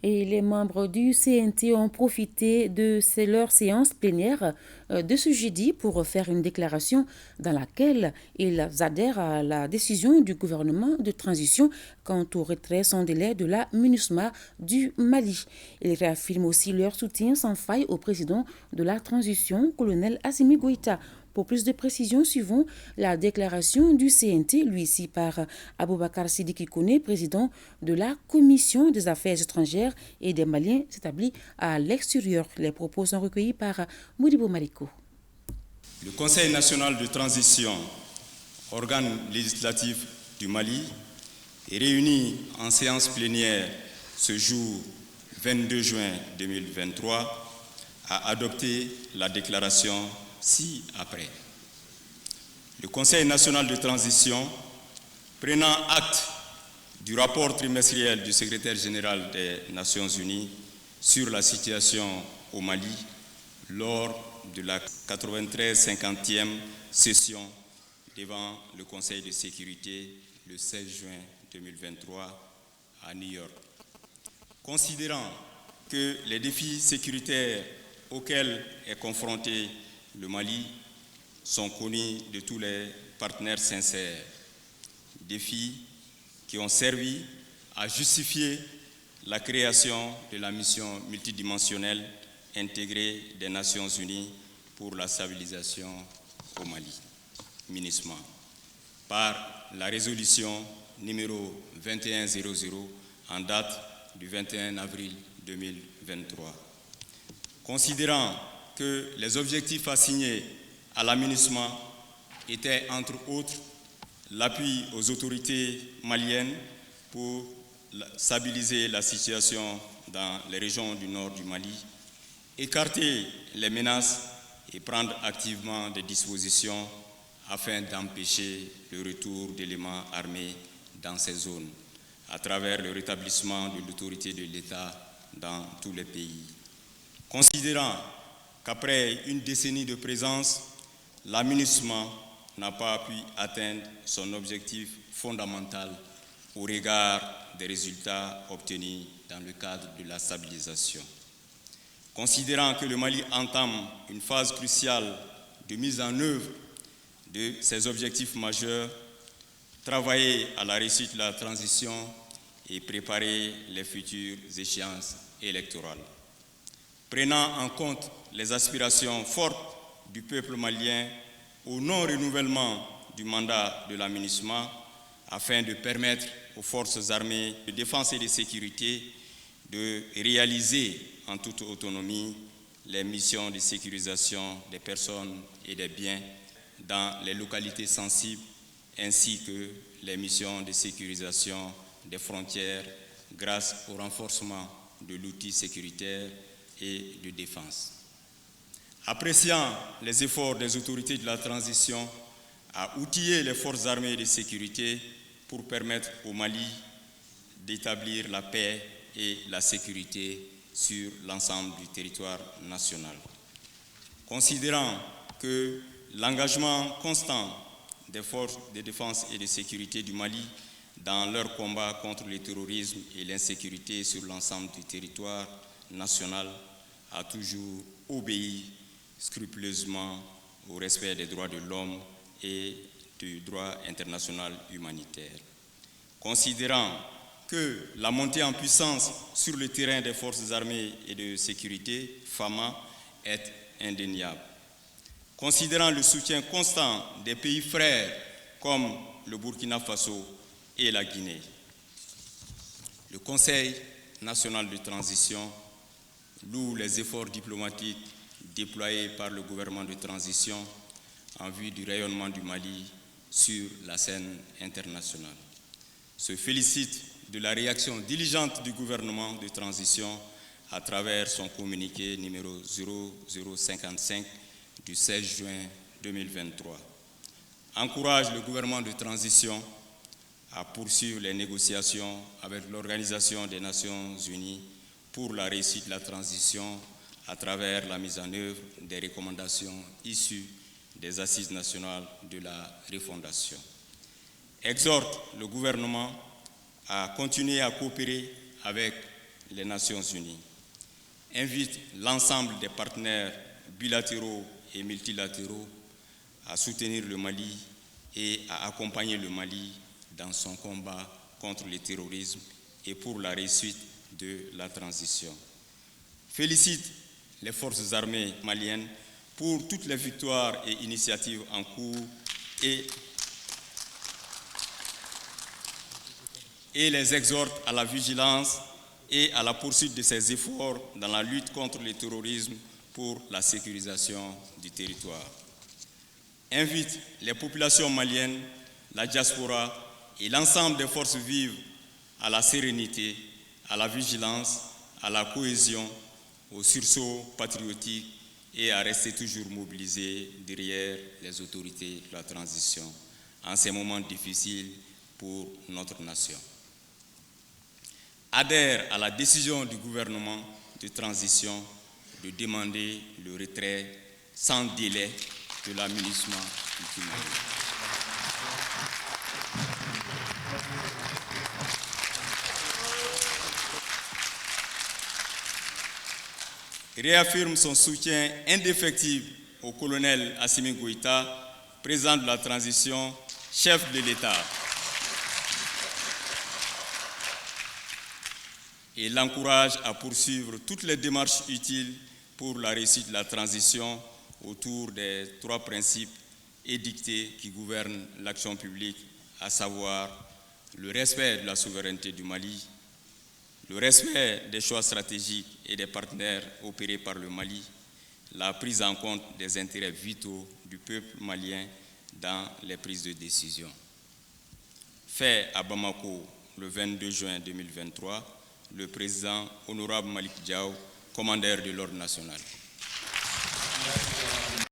Et les membres du CNT ont profité de leur séance plénière de ce jeudi pour faire une déclaration dans laquelle ils adhèrent à la décision du gouvernement de transition quant au retrait sans délai de la MINUSMA du Mali. Ils réaffirment aussi leur soutien sans faille au président de la transition, colonel Assimi Goïta. Pour plus de précisions, suivons la déclaration du CNT, lui ici par Aboubakar Sidiki Kone, président de la Commission des affaires étrangères et des Maliens établis à l'extérieur. Les propos sont recueillis par Modibo Mariko. Le Conseil national de transition, organe législatif du Mali, est réuni en séance plénière ce jour 22 juin 2023 a adopté la déclaration ci-après. Le Conseil national de transition, prenant acte du rapport trimestriel du secrétaire général des Nations Unies sur la situation au Mali lors de la 93-50e session devant le Conseil de sécurité le 16 juin 2023 à New York. Considérant que les défis sécuritaires auxquels est confronté le Mali sont connus de tous les partenaires sincères, défis qui ont servi à justifier la création de la mission multidimensionnelle intégrée des Nations Unies pour la stabilisation au Mali, MINUSMA, par la résolution numéro 2100 en date du 21 avril 2023. Considérant que les objectifs assignés à la MINUSMA étaient, entre autres, l'appui aux autorités maliennes pour stabiliser la situation dans les régions du nord du Mali, écarter les menaces et prendre activement des dispositions afin d'empêcher le retour d'éléments armés dans ces zones, à travers le rétablissement de l'autorité de l'État dans tous les pays. Considérant qu'après une décennie de présence, la MINUSMA n'a pas pu atteindre son objectif fondamental au regard des résultats obtenus dans le cadre de la stabilisation. Considérant que le Mali entame une phase cruciale de mise en œuvre de ses objectifs majeurs, travailler à la réussite de la transition et préparer les futures échéances électorales. Prenant en compte les aspirations fortes du peuple malien au non-renouvellement du mandat de la MINUSMA afin de permettre aux forces armées de défense et de sécurité de réaliser en toute autonomie les missions de sécurisation des personnes et des biens dans les localités sensibles ainsi que les missions de sécurisation des frontières grâce au renforcement de l'outil sécuritaire et de défense. Appréciant les efforts des autorités de la transition à outiller les forces armées de sécurité pour permettre au Mali d'établir la paix et la sécurité sur l'ensemble du territoire national. Considérant que l'engagement constant des forces de défense et de sécurité du Mali dans leur combat contre le terrorisme et l'insécurité sur l'ensemble du territoire national a toujours obéi scrupuleusement au respect des droits de l'homme et du droit international humanitaire. Considérant que la montée en puissance sur le terrain des forces armées et de sécurité, FAMA, est indéniable. Considérant le soutien constant des pays frères comme le Burkina Faso et la Guinée, le Conseil national de transition loue les efforts diplomatiques déployés par le gouvernement de transition en vue du rayonnement du Mali sur la scène internationale. Se félicite de la réaction diligente du gouvernement de transition à travers son communiqué numéro 0055 du 16 juin 2023. Encourage le gouvernement de transition à poursuivre les négociations avec l'Organisation des Nations Unies pour la réussite de la transition à travers la mise en œuvre des recommandations issues des Assises nationales de la refondation. Exhorte le gouvernement à continuer à coopérer avec les Nations Unies, invite l'ensemble des partenaires bilatéraux et multilatéraux à soutenir le Mali et à accompagner le Mali dans son combat contre le terrorisme et pour la réussite de la transition. Félicite les forces armées maliennes pour toutes les victoires et initiatives en cours et les exhorte à la vigilance et à la poursuite de ces efforts dans la lutte contre le terrorisme pour la sécurisation du territoire. Invite les populations maliennes, la diaspora et l'ensemble des forces vives à la sérénité, à la vigilance, à la cohésion, au sursaut patriotique et à rester toujours mobilisés derrière les autorités de la transition en ces moments difficiles pour notre nation. Adhère à la décision du gouvernement de transition de demander le retrait sans délai de l'aménagement du Mali. Réaffirme son soutien indéfectible au colonel Assimi Goïta, président de la transition, chef de l'État, et l'encourage à poursuivre toutes les démarches utiles pour la réussite de la transition autour des 3 principes édictés qui gouvernent l'action publique, à savoir le respect de la souveraineté du Mali, le respect des choix stratégiques et des partenaires opérés par le Mali, la prise en compte des intérêts vitaux du peuple malien dans les prises de décision. Fait à Bamako le 22 juin 2023, le président honorable Malick Diaw, commandeur de l'Ordre national.